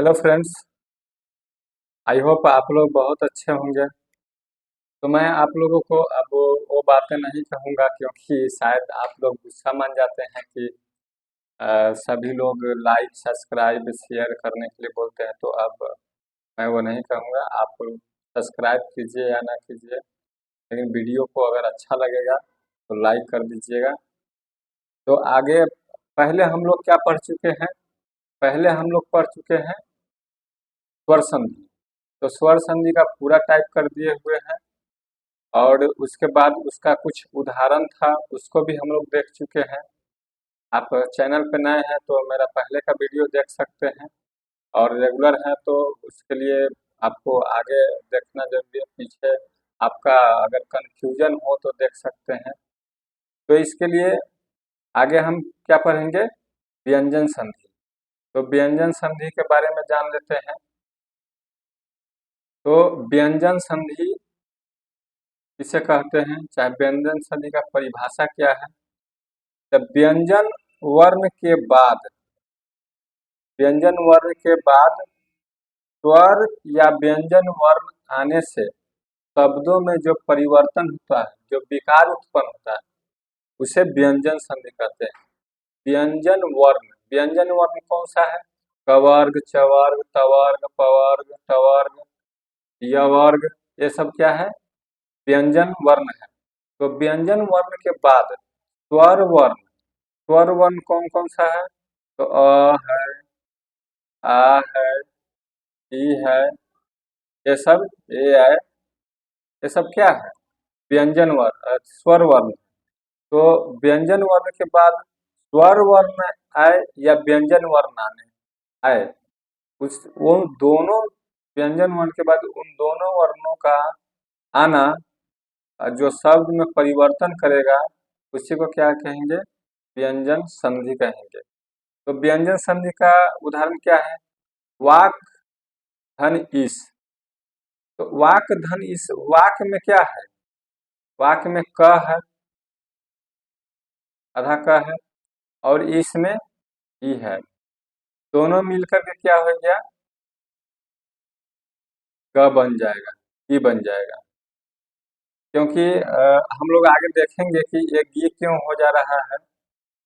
Hello friends. I hope आप लोग बहुत अच्छे होंगे। तो मैं आप लोगों को अब वो बातें नहीं कहूँगा, क्योंकि शायद आप लोग गुस्सा मान जाते हैं कि सभी लोग लाइक सब्सक्राइब शेयर करने के लिए बोलते हैं। तो अब मैं वो नहीं कहूँगा। आप सब्सक्राइब कीजिए या ना कीजिए, लेकिन वीडियो को अगर अच्छा लगेगा तो लाइक कर दीजिएगा। तो आगे पहले हम लोग क्या पढ़ चुके हैं? पहले हम लोग पढ़ चुके हैं स्वर संधि। तो स्वर संधि का पूरा टाइप कर दिए हुए हैं, और उसके बाद उसका कुछ उदाहरण था, उसको भी हम लोग देख चुके हैं। आप चैनल पे नए हैं तो मेरा पहले का वीडियो देख सकते हैं, और रेगुलर हैं तो उसके लिए आपको आगे देखना जरूरी है। पीछे आपका अगर कंफ्यूजन हो तो देख सकते हैं। तो इसके लिए आगे हम क्या पढ़ेंगे? व्यंजन संधि। तो व्यंजन संधि के बारे में जान लेते हैं। तो व्यंजन संधि किसे कहते हैं, चाहे व्यंजन संधि का परिभाषा क्या है? जब व्यंजन वर्ण के बाद व्यंजन वर्ण के बाद स्वर या व्यंजन वर्ण आने से शब्दों में जो परिवर्तन होता है, जो विकार उत्पन्न होता है, उसे व्यंजन संधि कहते हैं। व्यंजन वर्ण कौन सा है? कवर्ग, चवर्ग, तवर्ग, पवर्ग, टवर्ग, यवर्ग, ये सब क्या है? व्यंजन वर्ण है। तो व्यंजन वर्ण के बाद स्वर वर्ण कौन कौन सा है? तो अ है, आ है, ई है, ये सब, ए है, ये सब क्या है? व्यंजन वर्ण, स्वर वर्ण। तो व्यंजन वर्ण के बाद स्वर वर्ण आए या व्यंजन वर्ण आए, उस उन दोनों व्यंजन वर्ण के बाद उन दोनों वर्णों का आना जो शब्द में परिवर्तन करेगा, उसी को क्या कहेंगे? व्यंजन संधि कहेंगे। तो व्यंजन संधि का उदाहरण क्या है? वाक, धन, ईश। तो वाक, धन, ईश। वाक में क्या है? वाक में क है, आधा क है, और ईश में ई है। दोनों मिलकर के क्या हो गया? क बन जाएगा, ई बन जाएगा। क्योंकि हम लोग आगे देखेंगे कि ये गी क्यों हो जा रहा है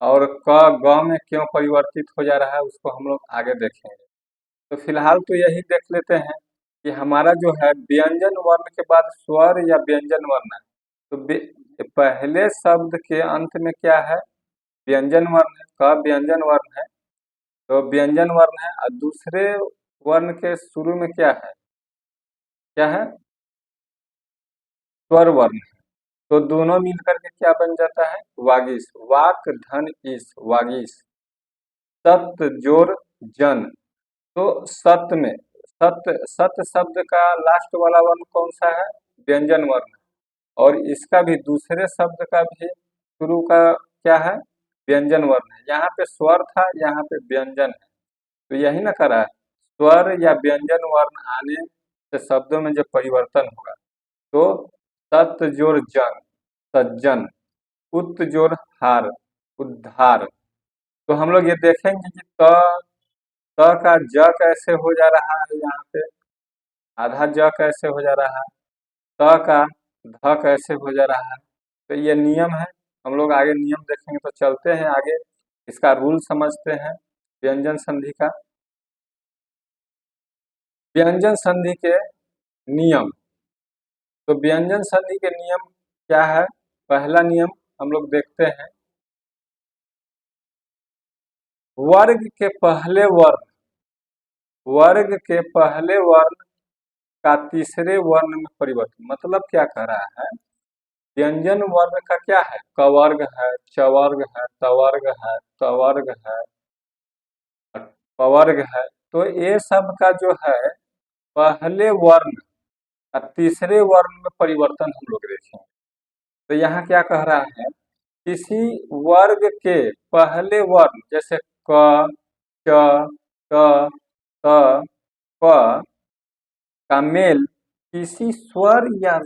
और क ग में क्यों परिवर्तित हो जा रहा है, उसको हम लोग आगे देखेंगे। तो फिलहाल तो यही देख लेते हैं कि हमारा जो है व्यंजन वर्ण के बाद स्वर या व्यंजन वर्ण है। तो पहले शब्द के अंत में क्या है? व्यंजन वर्ण है, क व्यंजन वर्ण है। तो व्यंजन वर्ण है, और दूसरे वर्ण के शुरू में क्या है? क्या है? स्वर वर्ण है। तो दोनों मिलकर के क्या बन जाता है? वागीश। वाक, धन, ईश, वागीश। सत जोर जन। तो सत में सत शब्द का लास्ट वाला वर्ण कौन सा है? व्यंजन वर्ण। और इसका भी दूसरे शब्द का भी शुरू का क्या है? व्यंजन वर्ण है। यहाँ पे स्वर था, यहाँ पे व्यंजन है। तो यही ना करा है, स्वर या व्यंजन वर्ण आने से शब्दों में जो परिवर्तन होगा। तो सत जोर जन, सज्जन। उत जोर हार, उद्धार। तो हम लोग ये देखेंगे कि त का ज कैसे हो जा रहा है, यहाँ पे आधा ज कैसे हो जा रहा है, त का ध कैसे हो जा रहा है। तो ये नियम है, हम लोग आगे नियम देखेंगे। तो चलते हैं आगे, इसका रूल समझते हैं व्यंजन संधि का। व्यंजन संधि के नियम। तो व्यंजन संधि के नियम क्या है? पहला नियम हम लोग देखते हैं, वर्ग के पहले वर्ण, वर्ग के पहले वर्ण का तीसरे वर्ण में परिवर्तन। मतलब क्या कह रहा है? व्यंजन वर्ण का क्या है? कवर्ग है, चवर्ग है, तवर्ग है, तवर्ग है, पवर्ग है। तो ये सब का जो है पहले वर्ण और तीसरे वर्ण में परिवर्तन हम लोग देखेंगे। तो यहाँ क्या कह रहा है? किसी वर्ग के पहले वर्ण, जैसे क, च, क, त, प का मेल किसी स्वर या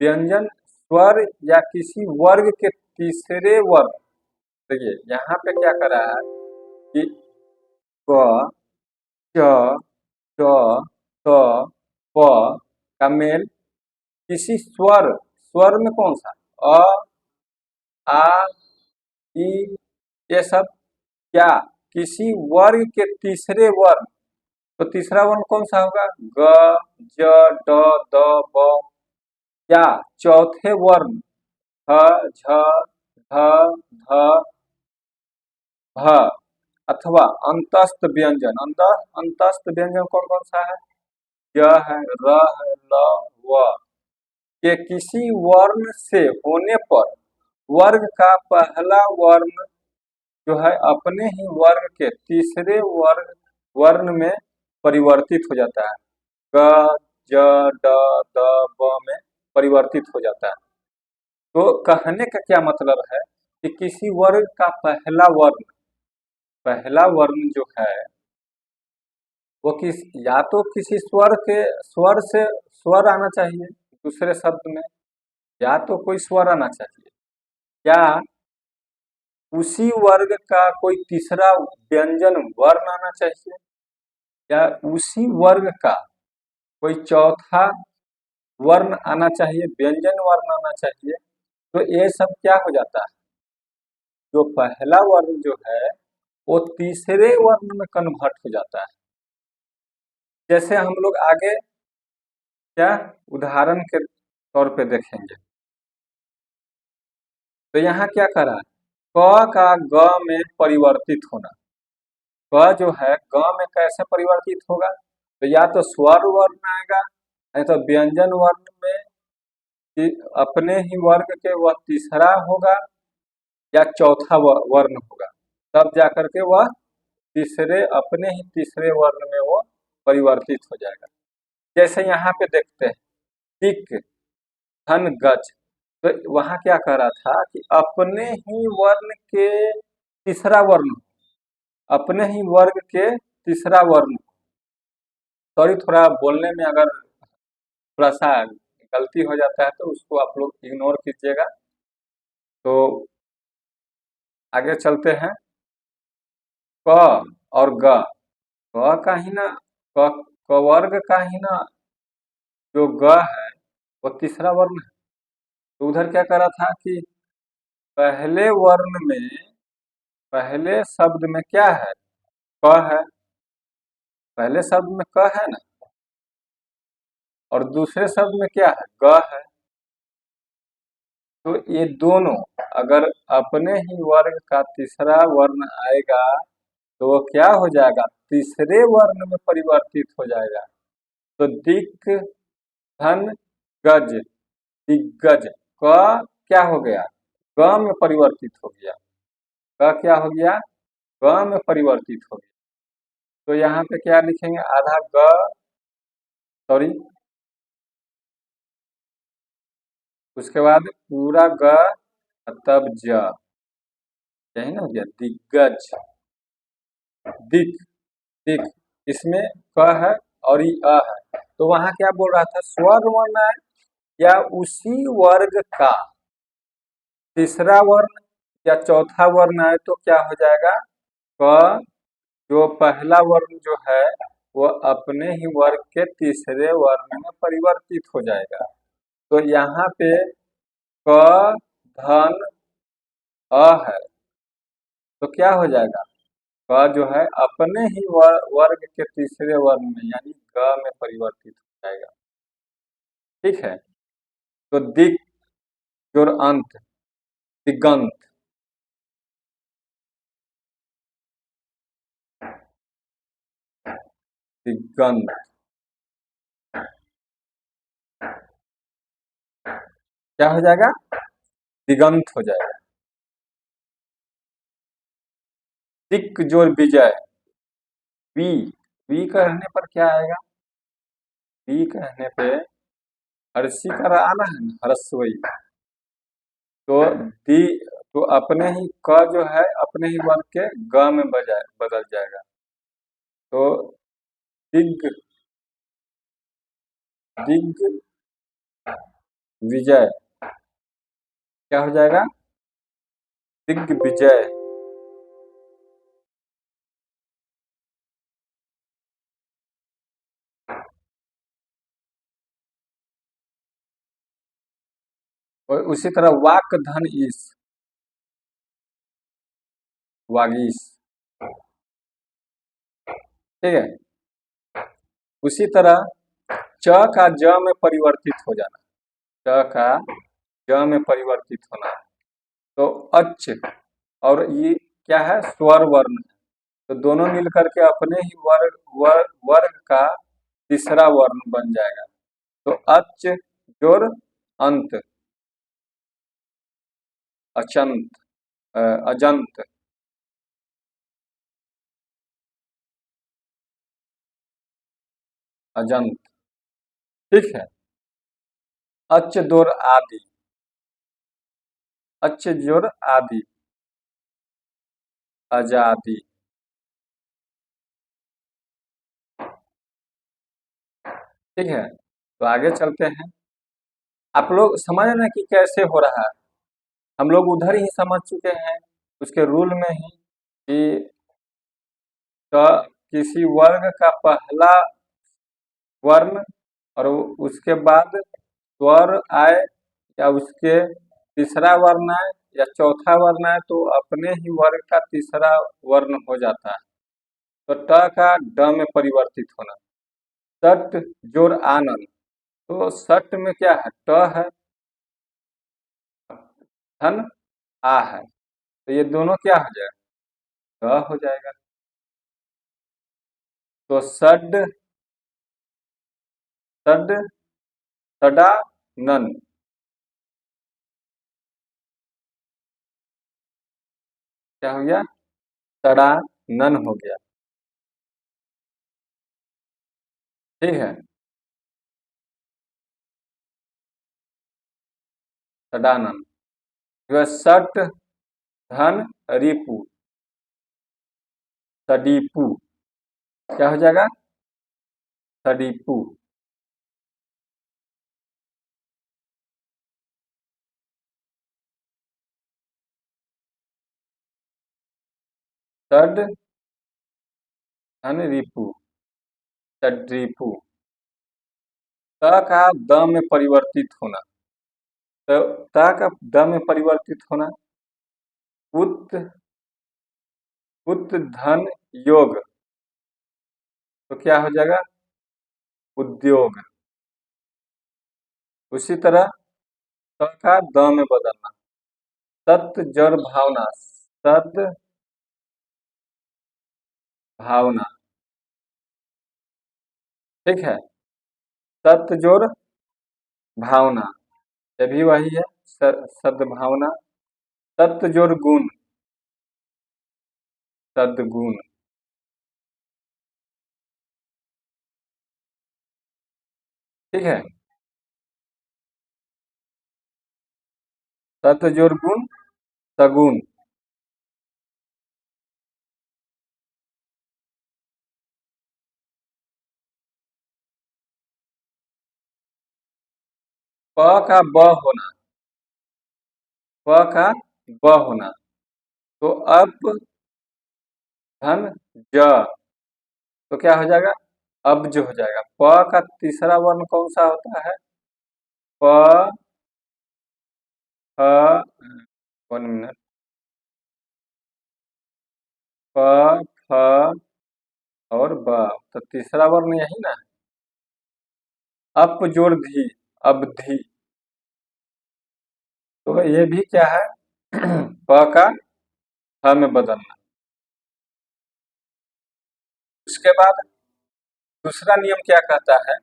व्यंजन स्वर या किसी वर्ग के तीसरे वर्ग। देखिए यहाँ पे क्या कर रहा है कि क, च, ट, त, प का मेल किसी स्वर, स्वर में कौन सा, अ, आ, ई, ये सब क्या किसी वर्ग के तीसरे वर्ण, तो तीसरा वर्ण कौन सा होगा, ग, ज, ड, द, ब, या चौथे वर्ण ह, झ, ढ, ध, भ, अथवा अंतस्थ व्यंजन, अंतस्थ व्यंजन कौन कौन सा है, य है, र है, ल, व के किसी वर्ण से होने पर वर्ग का पहला वर्ण जो है अपने ही वर्ग के तीसरे वर्ग वर्ण में परिवर्तित हो जाता है, ग, ज, ड, द, ब में परिवर्तित हो जाता है। तो कहने का क्या मतलब है कि किसी वर्ग का पहला वर्ण जो है वो या तो किसी स्वर से स्वर आना चाहिए, दूसरे शब्द में या तो कोई स्वर आना चाहिए, या उसी वर्ग का कोई तीसरा व्यंजन वर्ण आना चाहिए, या उसी वर्ग का कोई चौथा वर्ण आना चाहिए, व्यंजन वर्ण आना चाहिए। तो ये सब क्या हो जाता है, जो पहला वर्ण जो है वो तीसरे वर्ण में कन्वर्ट हो जाता है। जैसे हम लोग आगे क्या उदाहरण के तौर पे देखेंगे, तो यहाँ क्या करा है, क का ग में परिवर्तित होना, क जो है ग में कैसे परिवर्तित होगा, तो या तो स्वर वर्ण आएगा, नहीं तो व्यंजन वर्ण में अपने ही वर्ग के वह तीसरा होगा या चौथा वर्ण होगा, तब जाकर के वह अपने ही तीसरे वर्ण में वो परिवर्तित हो जाएगा। जैसे यहाँ पे देखते हैं दिक, धन, गज, तो वहां क्या कह रहा था कि अपने ही वर्ण के तीसरा वर्ण, अपने ही वर्ग के तीसरा वर्ण, सॉरी थोड़ा बोलने में अगर थोड़ा सा गलती हो जाता है तो उसको आप लोग इग्नोर कीजिएगा। तो आगे चलते हैं, क और ग, क का ही ना, क, क वर्ग का ही ना जो ग है वो तीसरा वर्ण है। तो उधर क्या कह रहा था कि पहले वर्ण में, पहले शब्द में क्या है, क है, पहले शब्द में क है ना, और दूसरे शब्द में क्या है, ग है। तो ये दोनों अगर अपने ही वर्ग का तीसरा वर्ण आएगा तो वो क्या हो जाएगा, तीसरे वर्ण में परिवर्तित हो जाएगा। तो दिक, धन, गज, दिग्गज, क क्या हो गया, ग में परिवर्तित हो गया, क क्या हो गया, ग में परिवर्तित हो गया। तो यहाँ पे क्या लिखेंगे, आधा ग, सॉरी उसके बाद पूरा ग तब ज, यही ना हो गया दिग्गज, दिक, दिक, इसमें क है और ये अ है, तो वहां क्या बोल रहा था, स्वर वर्ण है या उसी वर्ग का तीसरा वर्ण या चौथा वर्ण है, तो क्या हो जाएगा, क जो पहला वर्ण जो है वो अपने ही वर्ग के तीसरे वर्ण में परिवर्तित हो जाएगा। तो यहाँ पे क, धन, अ है, तो क्या हो जाएगा, क जो है अपने ही वर्ग के तीसरे वर्ण में यानी ग में परिवर्तित हो जाएगा। ठीक है, तो दिक और अंत, दिगंत, दिगंत क्या हो जाएगा, दिगंत हो जाएगा। दिक जोर विजय, वी, वी कहने पर क्या आएगा, वी कहने पे हर्षी का आना है ना, हरस्वई, तो दी, तो अपने ही क जो है अपने ही वर्ग के ग में बदल जाएगा। तो दिग, दिग विजय क्या हो जाएगा, दिग्विजय। और उसी तरह वाक धन ईस, वागीश। ठीक है। उसी तरह च का ज में परिवर्तित हो जाना, च का ज में परिवर्तित होना, तो अच्छ, और ये क्या है, स्वर वर्ण है, तो दोनों मिलकर के अपने ही वर्ग का तीसरा वर्ण बन जाएगा। तो अच्छ जोर अंत, अचंत, अजंत। अजंत। ठीक है। अच्छ जोर आदि, अच्छ जोर आदि, आजादी। ठीक है। तो आगे चलते हैं। आप लोग समझ रहे हैं कि कैसे हो रहा है, हम लोग उधर ही समझ चुके हैं उसके रूल में ही कि किसी वर्ग का पहला वर्ण और उसके बाद स्वर आए या उसके तीसरा वर्ण आए या चौथा वर्ण आए तो अपने ही वर्ग का तीसरा वर्ण हो जाता है। तो ट का ड में परिवर्तित होना, सट जोर आनंद, तो सट में क्या है, ट है, धन आ है, तो ये दोनों क्या हो जाएगा, ट हो जाएगा। तो सड, सड, सडा नन, क्या हो गया, सडा नन हो गया। ठीक है। सडानन, जो सट धन रिपु, सडीपू, क्या हो जाएगा, सडीपू। सड धन रिपु, सड्रीपू। त का द में परिवर्तित होना, तो त का द में परिवर्तित होना, उत, उत धन योग, तो क्या हो जाएगा, उद्योग। उसी तरह त का द में बदलना, सत जड़ भावना, सद भावना। ठीक है। सत जोड़ भावना, ये भी वही है, सद्भावना। सत जोड़ गुण, सद्गुण। ठीक है। सत जोड़ गुण, सगुण। प का ब होना, प का ब होना, तो अप धन ज, तो क्या हो जाएगा, अब्ज हो जाएगा। प का तीसरा वर्ण कौन सा होता है, प, फ, 1 मिनट, प, फ और ब, तो तीसरा वर्ण यही ना है। अप जोड़ धी, अबधी, तो ये भी क्या है, प का फ में बदलना। उसके बाद दूसरा नियम क्या कहता है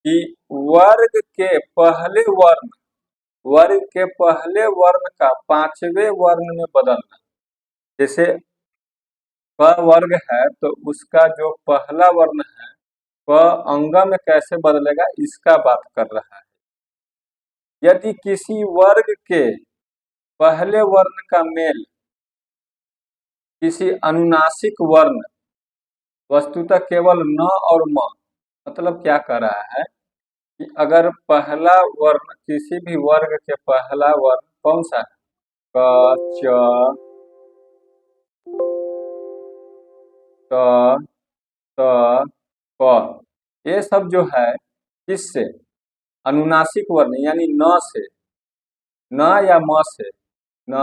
कि वर्ग के पहले वर्ण, वर्ग के पहले वर्ण का पांचवें वर्ण में बदलना। जैसे प वर्ग है तो उसका जो पहला वर्ण है प अंग में कैसे बदलेगा, इसका बात कर रहा है। यदि किसी वर्ग के पहले वर्ण का मेल किसी अनुनासिक वर्ण, वस्तुतः केवल न और म, मतलब क्या कर रहा है कि अगर पहला वर्ण किसी भी वर्ग के पहला वर्ण कौन सा है, क, च, क, त, प, ये सब जो है किससे, अनुनासिक वर्ण यानी न से, न या म से, न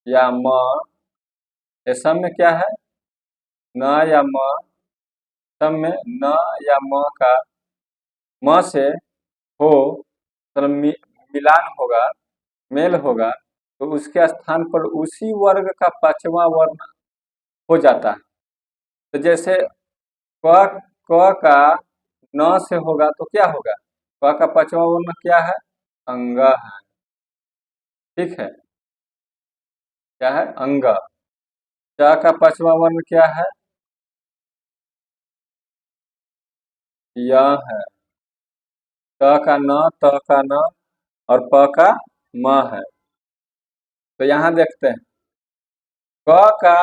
या म, ये सब में क्या है, न या म, सब में न या म का म से हो, मतलब मिलान होगा, मेल होगा, तो उसके स्थान पर उसी वर्ग का पांचवा वर्ण हो जाता है। तो जैसे क क का न से होगा तो क्या होगा, क का पांचवा वर्ण क्या है, अंग है। ठीक है, क्या है, अंग। च का पांचवा वर्ण क्या है, य है। त का न, त का न और प का म है। तो यहाँ देखते हैं क का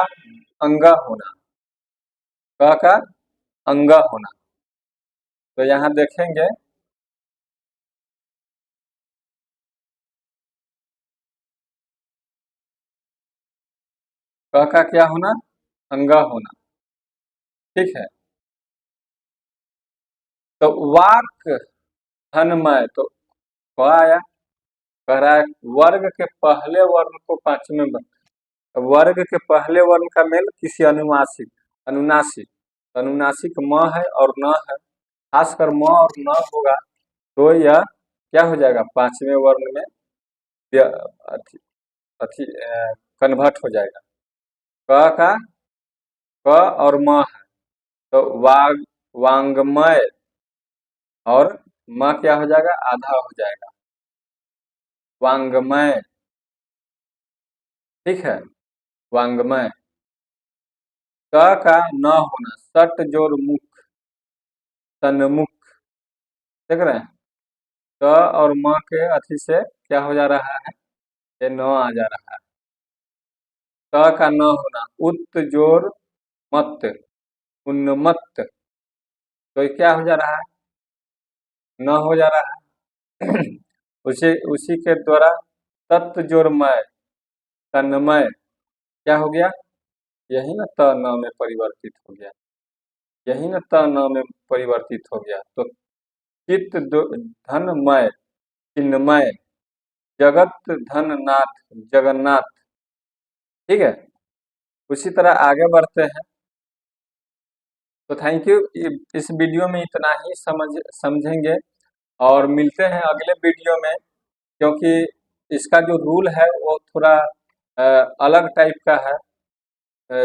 अंग होना, क का अंग होना, तो यहाँ देखेंगे क का क्या होना, अंग होना। ठीक है, तो वाक धनमय, तो क आया, कह रहा है वर्ग के पहले वर्ण को पांचवें में, वर्ग के पहले वर्ण का मेल किसी अनुनासिक, अनुनासिक, अनुनासिक म है और न है, खासकर म और न होगा तो यह क्या हो जाएगा, पांचवें वर्ण में अथी अथी कन्वर्ट हो जाएगा। क का क और म है, तो वांगमय, और म क्या हो जाएगा, आधा हो जाएगा, वांगमय। ठीक है, वांगमय। क का न होना, सट जोर मुख, सन्मुख, देख रहे हैं, क और म के अथी से क्या हो जा रहा है, ये न आ जा रहा है। क का न होना, उत जोर मत, उन्मत्त, तो ये क्या हो जा रहा है, न हो जा रहा है। उसी उसी के द्वारा तत्व जोरमय, तन्मय, क्या हो गया, यही ना त न में परिवर्तित हो गया, यही ना त न में परिवर्तित हो गया। तो चित्त धनमय, चिन्मय, जगत धन नाथ, जगन्नाथ। ठीक है, उसी तरह आगे बढ़ते हैं। तो थैंक यू, इस वीडियो में इतना ही समझेंगे और मिलते हैं अगले वीडियो में, क्योंकि इसका जो रूल है वो थोड़ा अलग टाइप का है,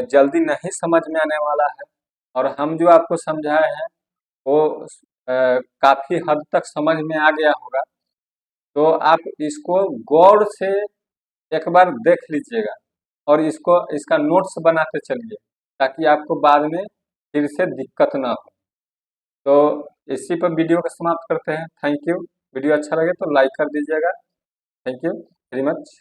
जल्दी नहीं समझ में आने वाला है, और हम जो आपको समझाए हैं वो काफी हद तक समझ में आ गया होगा। तो आप इसको गौर से एक बार देख लीजिएगा और इसको, इसका नोट्स बनाते चलिए, ताकि आपको बाद में फिर से दिक्कत ना हो। तो इसी पर वीडियो को समाप्त करते हैं। थैंक यू, वीडियो अच्छा लगे तो लाइक कर दीजिएगा। Thank you very much.